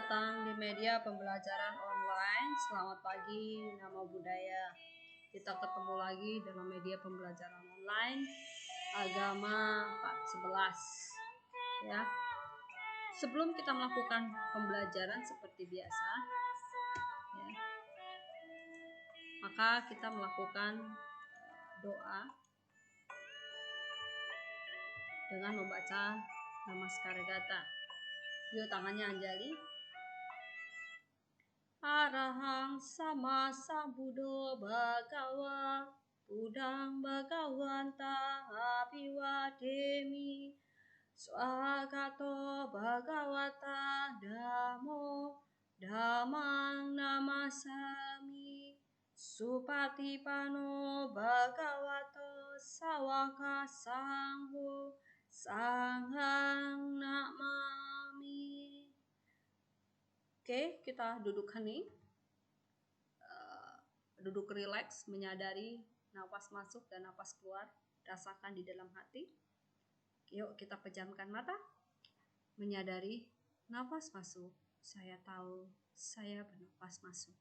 datang di media pembelajaran online. Selamat pagi, Nama Budaya. Kita ketemu lagi dalam media pembelajaran online Agama Part 11. Ya. Sebelum kita melakukan pembelajaran seperti biasa, ya, maka kita melakukan doa dengan membaca Namaskara Gata. Yuk, tangannya anjali. Arahang sama sambuddho bhagawa Buddhang bhagawanta abhiwademi Swagato bhagavata dhammo dhammang namasami Supatipano bhagavato sawaka sangho sanghang namami. Oke, kita duduk hening, duduk rileks, menyadari nafas masuk dan nafas keluar, rasakan di dalam hati. Yuk kita pejamkan mata, menyadari nafas masuk, saya tahu saya bernafas masuk.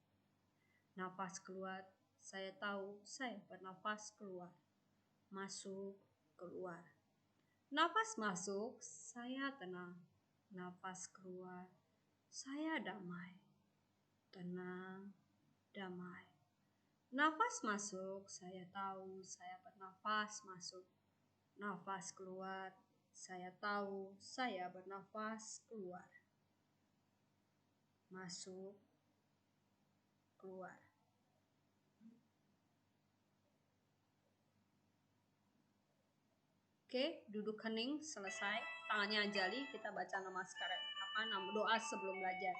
Nafas keluar, saya tahu saya bernafas keluar. Masuk, keluar. Nafas masuk, saya tenang. Nafas keluar, saya damai. Tenang, damai. Nafas masuk, saya tahu saya bernafas masuk. Nafas keluar, saya tahu saya bernafas keluar. Masuk, keluar. Oke, duduk hening, selesai. Tangannya anjali, kita baca Namaskara. Doa sebelum belajar.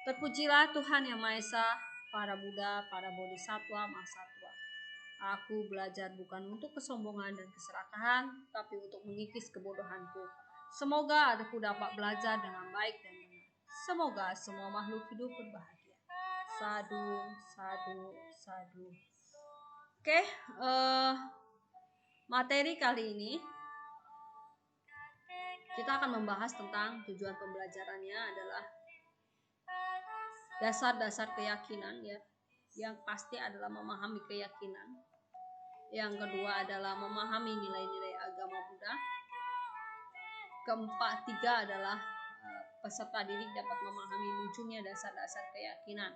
Terpujilah Tuhan Yang Maha Esa, para Buddha, para Bodhisattva, Mahasatwa. Aku belajar bukan untuk kesombongan dan keserakahan, tapi untuk mengikis kebodohanku. Semoga aku dapat belajar dengan baik dan benar. Semoga semua makhluk hidup berbahagia. Sadu, sadu, sadu. Oke, materi kali ini kita akan membahas tentang tujuan pembelajarannya adalah dasar-dasar keyakinan, ya. Yang pasti adalah memahami keyakinan. Yang kedua adalah memahami nilai-nilai agama Buddha. Ketiga adalah peserta didik dapat memahami munculnya dasar-dasar keyakinan.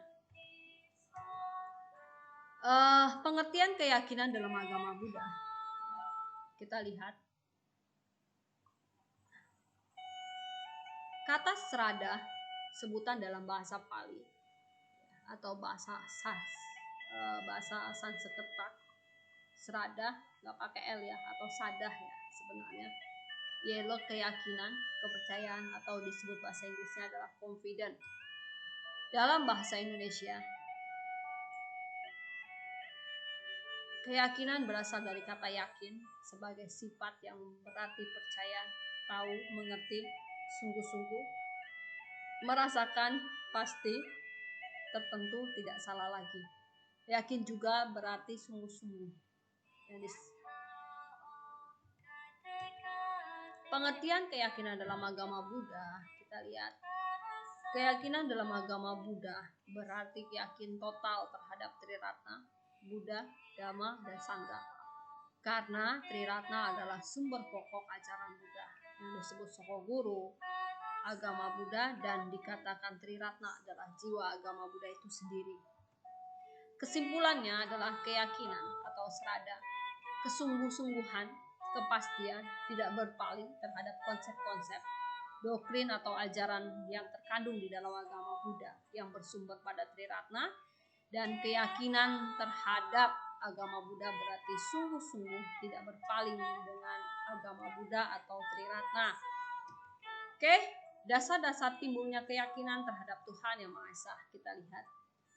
Pengertian keyakinan dalam agama Buddha. Kita lihat. Kata serada sebutan dalam bahasa Pali atau bahasa Sanskerta. Serada nggak pakai L ya, atau sadah ya sebenarnya. Yaitu keyakinan, kepercayaan, atau disebut bahasa Inggrisnya adalah confident. Dalam bahasa Indonesia, keyakinan berasal dari kata yakin sebagai sifat yang berarti percaya, tahu, mengerti, sungguh-sungguh, merasakan pasti, tertentu, tidak salah lagi. Yakin juga berarti sungguh-sungguh. Pengertian keyakinan dalam agama Buddha, kita lihat. Keyakinan dalam agama Buddha berarti yakin total terhadap Triratna, Buddha, Dhamma, dan Sangha. Karena Triratna adalah sumber pokok ajaran Buddha yang disebut Sokoguru, agama Buddha, dan dikatakan Triratna adalah jiwa agama Buddha itu sendiri. Kesimpulannya adalah keyakinan atau serada, kesungguh-sungguhan, kepastian, tidak berpaling terhadap konsep-konsep, doktrin atau ajaran yang terkandung di dalam agama Buddha yang bersumber pada Triratna, dan keyakinan terhadap agama Buddha berarti sungguh-sungguh tidak berpaling dengan agama Buddha atau Triratna. Oke, dasar-dasar timbulnya keyakinan terhadap Tuhan Yang Maha Esa kita lihat.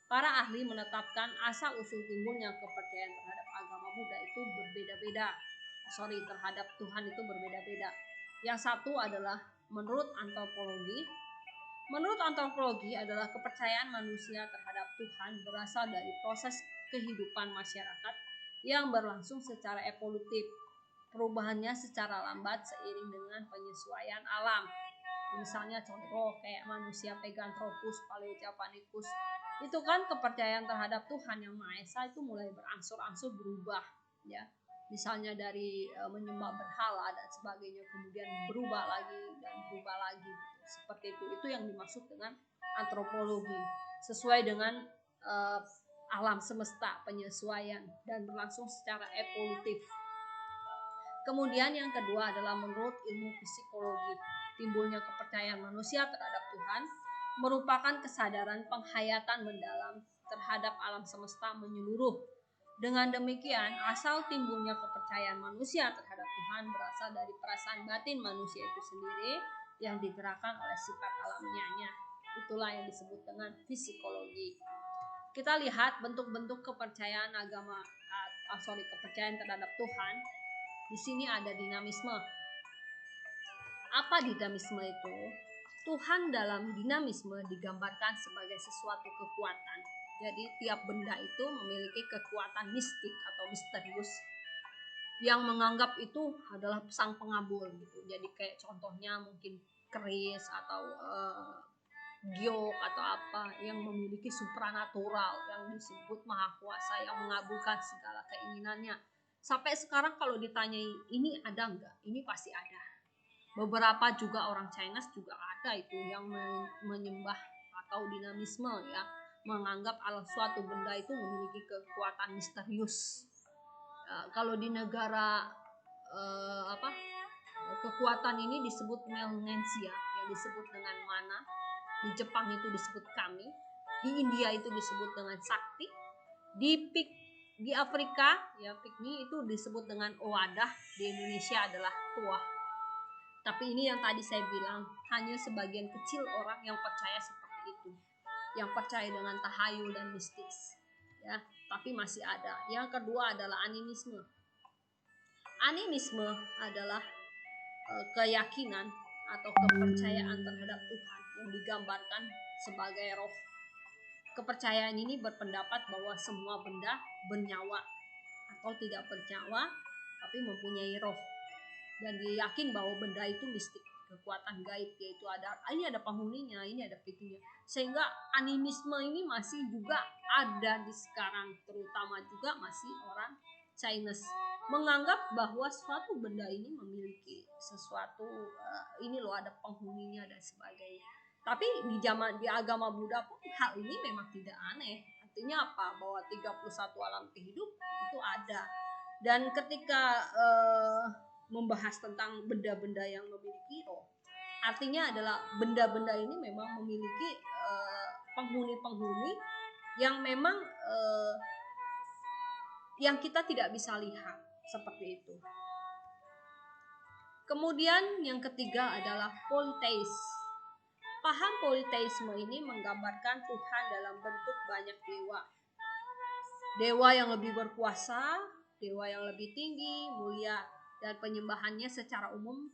Para ahli menetapkan asal-usul timbulnya kepercayaan terhadap agama Buddha itu berbeda-beda. Terhadap Tuhan itu berbeda-beda. Yang satu adalah menurut antropologi. Menurut antropologi adalah kepercayaan manusia terhadap Tuhan berasal dari proses kehidupan masyarakat yang berlangsung secara evolutif. Perubahannya secara lambat seiring dengan penyesuaian alam. Misalnya contoh kayak manusia Paganthropus, Paleojapanicus, itu kan kepercayaan terhadap Tuhan Yang Maha Esa itu mulai berangsur-angsur berubah, ya. Misalnya dari menyembah berhala dan sebagainya, kemudian berubah lagi dan berubah lagi, seperti itu. Itu yang dimaksud dengan antropologi, sesuai dengan alam semesta, penyesuaian dan berlangsung secara evolutif. Kemudian yang kedua adalah menurut ilmu psikologi, timbulnya kepercayaan manusia terhadap Tuhan merupakan kesadaran penghayatan mendalam terhadap alam semesta menyeluruh. Dengan demikian, asal timbulnya kepercayaan manusia terhadap Tuhan berasal dari perasaan batin manusia itu sendiri yang digerakkan oleh sifat alamiahnya. Itulah yang disebut dengan psikologi. Kita lihat bentuk-bentuk kepercayaan kepercayaan terhadap Tuhan. Di sini ada dinamisme. Apa dinamisme itu? Tuhan dalam dinamisme digambarkan sebagai sesuatu kekuatan. Jadi tiap benda itu memiliki kekuatan mistik atau misterius yang menganggap itu adalah sang pengabul gitu. Jadi kayak contohnya mungkin keris atau giok atau apa yang memiliki supranatural, yang disebut maha kuasa, yang mengabulkan segala keinginannya. Sampai sekarang kalau ditanyai ini ada enggak? Ini pasti ada. Beberapa juga orang Chinese juga ada itu yang menyembah atau dinamisme, ya, menganggap suatu benda itu memiliki kekuatan misterius. Kalau di negara kekuatan ini disebut Melnensia, yang disebut dengan mana. Di Jepang itu disebut kami, di India itu disebut dengan sakti, di Afrika ya pikmi itu disebut dengan owadah, di Indonesia adalah tuah. Tapi ini yang tadi saya bilang, hanya sebagian kecil orang yang percaya seperti itu, yang percaya dengan tahayul dan mistis, ya. Tapi masih ada. Yang kedua adalah animisme. Animisme adalah keyakinan atau kepercayaan terhadap Tuhan yang digambarkan sebagai roh. Kepercayaan ini berpendapat bahwa semua benda bernyawa atau tidak bernyawa tapi mempunyai roh, dan dia yakin bahwa benda itu mistik, kekuatan gaib, yaitu ini ada penghuninya, ini ada pitunya. Sehingga animisme ini masih juga ada di sekarang, terutama juga masih orang Chinese menganggap bahwa suatu benda ini memiliki sesuatu, ini loh ada penghuninya dan sebagainya. Tapi di agama Buddha pun hal ini memang tidak aneh. Artinya apa? Bahwa 31 alam hidup itu ada. Dan ketika membahas tentang benda-benda yang memiliki roh, artinya adalah benda-benda ini memang memiliki penghuni-penghuni yang memang yang kita tidak bisa lihat, seperti itu. Kemudian yang ketiga adalah politeis. Paham politeisme ini menggambarkan Tuhan dalam bentuk banyak dewa. Dewa yang lebih berkuasa, dewa yang lebih tinggi, mulia, dan penyembahannya secara umum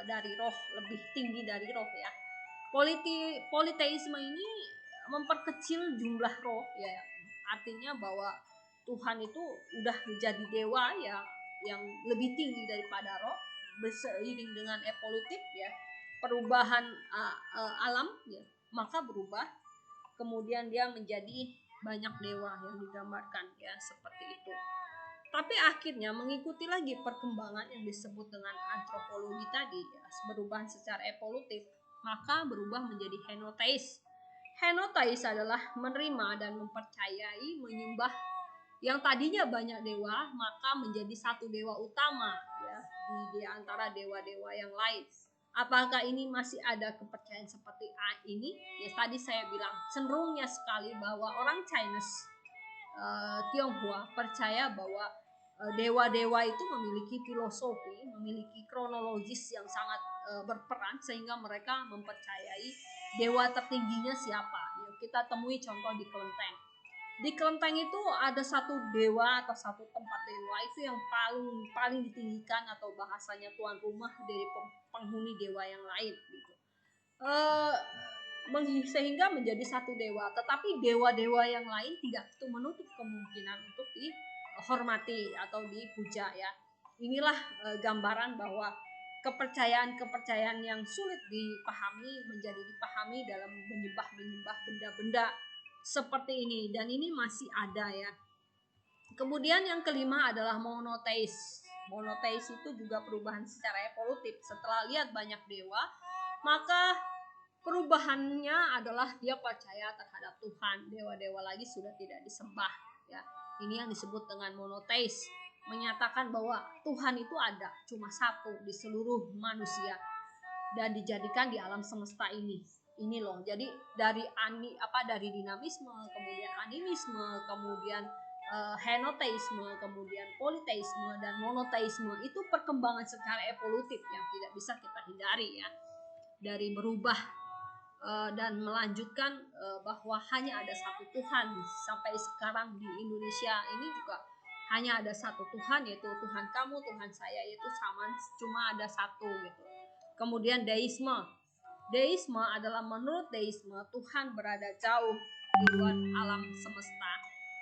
dari roh, lebih tinggi dari roh, ya. Politeisme ini memperkecil jumlah roh, ya. Artinya bahwa Tuhan itu udah menjadi dewa, ya, yang lebih tinggi daripada roh, seiring dengan evolutif, ya, perubahan alam, ya, maka berubah, kemudian dia menjadi banyak dewa yang digambarkan, ya, seperti itu. Tapi akhirnya mengikuti lagi perkembangan yang disebut dengan antropologi tadi, ya, berubah secara evolutif, maka berubah menjadi henoteis. Henoteis adalah menerima dan mempercayai menyembah yang tadinya banyak dewa, maka menjadi satu dewa utama, ya, di antara dewa-dewa yang lain. Apakah ini masih ada kepercayaan seperti ini? Ya, tadi saya bilang cenderungnya sekali bahwa orang Chinese, Tionghoa percaya bahwa dewa-dewa itu memiliki filosofi, memiliki kronologis yang sangat berperan, sehingga mereka mempercayai dewa tertingginya siapa. Ya, kita temui contoh di kelenteng. Di kelenteng itu ada satu dewa atau satu tempat dewa itu yang paling ditinggikan, atau bahasanya tuan rumah dari penghuni dewa yang lain, gitu. Sehingga menjadi satu dewa, tetapi dewa-dewa yang lain tidak menutup kemungkinan untuk dihormati atau dipuja, ya. Inilah gambaran bahwa kepercayaan-kepercayaan yang sulit dipahami menjadi dipahami dalam menyembah benda-benda seperti ini, dan ini masih ada ya. Kemudian yang kelima adalah monoteis. Monoteis itu juga perubahan secara evolutif. Setelah lihat banyak dewa, maka perubahannya adalah dia percaya terhadap Tuhan. Dewa-dewa lagi sudah tidak disembah ya. Ini yang disebut dengan monoteis, menyatakan bahwa Tuhan itu ada cuma satu di seluruh manusia dan dijadikan di alam semesta ini. Ini loh. Jadi dari dinamisme, kemudian animisme, kemudian henoteisme, kemudian politeisme dan monoteisme, itu perkembangan secara evolutif yang tidak bisa kita hindari ya. Dari berubah dan melanjutkan bahwa hanya ada satu Tuhan. Sampai sekarang di Indonesia ini juga hanya ada satu Tuhan, yaitu Tuhan kamu, Tuhan saya, yaitu sama, cuma ada satu gitu. Kemudian deisme. Deisme adalah menurut deisme Tuhan berada jauh di luar alam semesta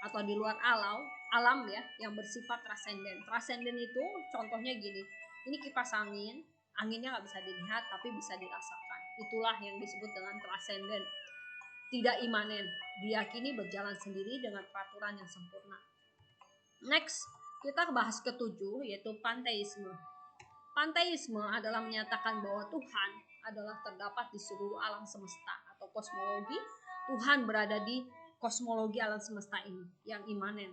atau di luar alam ya, yang bersifat transenden. Transenden itu contohnya gini, ini kipas angin, anginnya nggak bisa dilihat tapi bisa dirasakan. Itulah yang disebut dengan transenden. Tidak imanen, diyakini berjalan sendiri dengan peraturan yang sempurna. Next, kita bahas ketujuh, yaitu panteisme. Panteisme adalah menyatakan bahwa Tuhan adalah terdapat di seluruh alam semesta atau kosmologi. Tuhan berada di kosmologi alam semesta ini yang imanen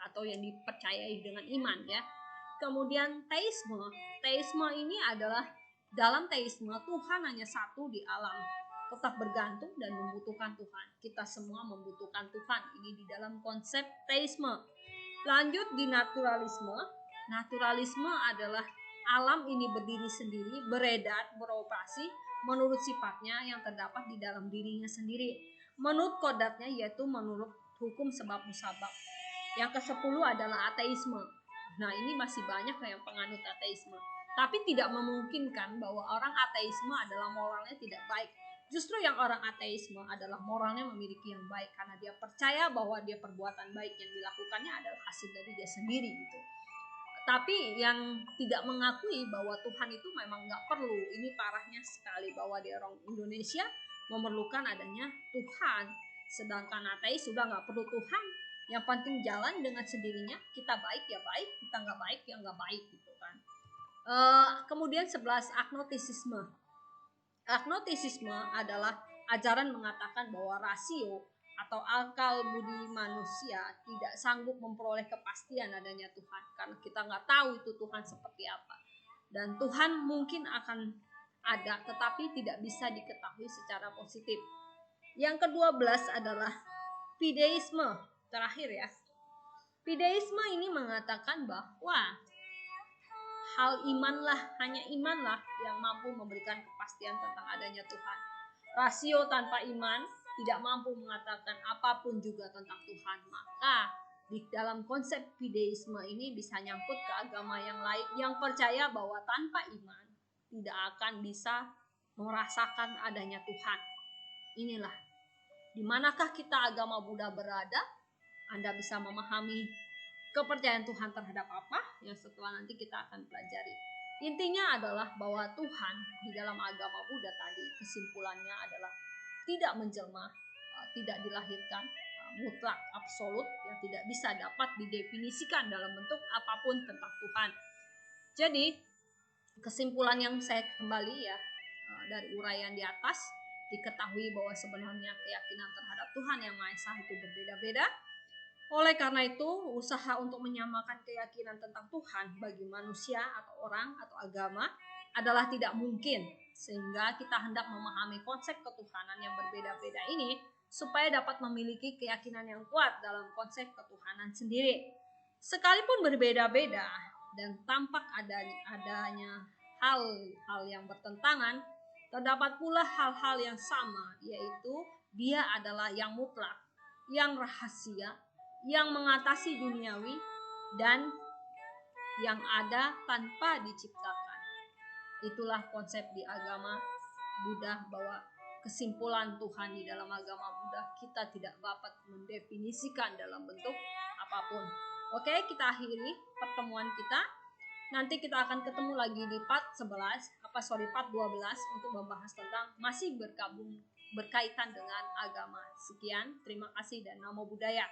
atau yang dipercayai dengan iman ya. Kemudian teisme. Teisme ini adalah dalam teisme Tuhan hanya satu di alam, tetap bergantung dan membutuhkan Tuhan. Kita semua membutuhkan Tuhan. Ini di dalam konsep teisme. Lanjut di naturalisme. Naturalisme adalah alam ini berdiri sendiri, beredar, beroperasi menurut sifatnya yang terdapat di dalam dirinya sendiri, menurut kodratnya, yaitu menurut hukum sebab musabab. Yang ke-10 adalah ateisme. Nah, ini masih banyak yang penganut ateisme, tapi tidak memungkinkan bahwa orang ateisme adalah moralnya tidak baik. Justru yang orang ateisme adalah moralnya memiliki yang baik, karena dia percaya bahwa dia perbuatan baik yang dilakukannya adalah hasil dari dia sendiri gitu. Tapi yang tidak mengakui bahwa Tuhan itu memang nggak perlu. Ini parahnya sekali, bahwa di orang Indonesia memerlukan adanya Tuhan, sedangkan ateis sudah nggak perlu Tuhan. Yang penting jalan dengan sendirinya. Kita baik ya baik, kita nggak baik ya nggak baik gitu kan. Kemudian 11, agnostisisme. Agnostisisme adalah ajaran mengatakan bahwa rasio atau akal budi manusia tidak sanggup memperoleh kepastian adanya Tuhan, karena kita nggak tahu itu Tuhan seperti apa. Dan Tuhan mungkin akan ada, tetapi tidak bisa diketahui secara positif. Yang ke-12 adalah fideisme. Terakhir ya. Fideisme ini mengatakan bahwa hanya imanlah yang mampu memberikan kepastian tentang adanya Tuhan. Rasio tanpa iman tidak mampu mengatakan apapun juga tentang Tuhan. Maka di dalam konsep fideisme ini bisa nyangkut ke agama yang lain yang percaya bahwa tanpa iman tidak akan bisa merasakan adanya Tuhan. Inilah di manakah kita agama Buddha berada. Anda bisa memahami kepercayaan Tuhan terhadap apa yang setelah nanti kita akan pelajari. Intinya adalah bahwa Tuhan di dalam agama Buddha tadi, kesimpulannya adalah tidak menjelma, tidak dilahirkan, mutlak, absolut, yang tidak bisa dapat didefinisikan dalam bentuk apapun tentang Tuhan. Jadi kesimpulan yang saya kembali ya dari uraian di atas, diketahui bahwa sebenarnya keyakinan terhadap Tuhan yang Maha Esa itu berbeda-beda. Oleh karena itu, usaha untuk menyamakan keyakinan tentang Tuhan bagi manusia atau orang atau agama adalah tidak mungkin, sehingga kita hendak memahami konsep ketuhanan yang berbeda-beda ini supaya dapat memiliki keyakinan yang kuat dalam konsep ketuhanan sendiri. Sekalipun berbeda-beda dan tampak adanya hal-hal yang bertentangan, terdapat pula hal-hal yang sama, yaitu Dia adalah yang mutlak, yang rahasia, yang mengatasi duniawi, dan yang ada tanpa diciptakan. Itulah konsep di agama Buddha, bahwa kesimpulan Tuhan di dalam agama Buddha kita tidak dapat mendefinisikan dalam bentuk apapun. Oke, kita akhiri pertemuan kita. Nanti kita akan ketemu lagi di part 12 untuk membahas tentang masih berkaitan dengan agama. Sekian, terima kasih dan namo buddhaya.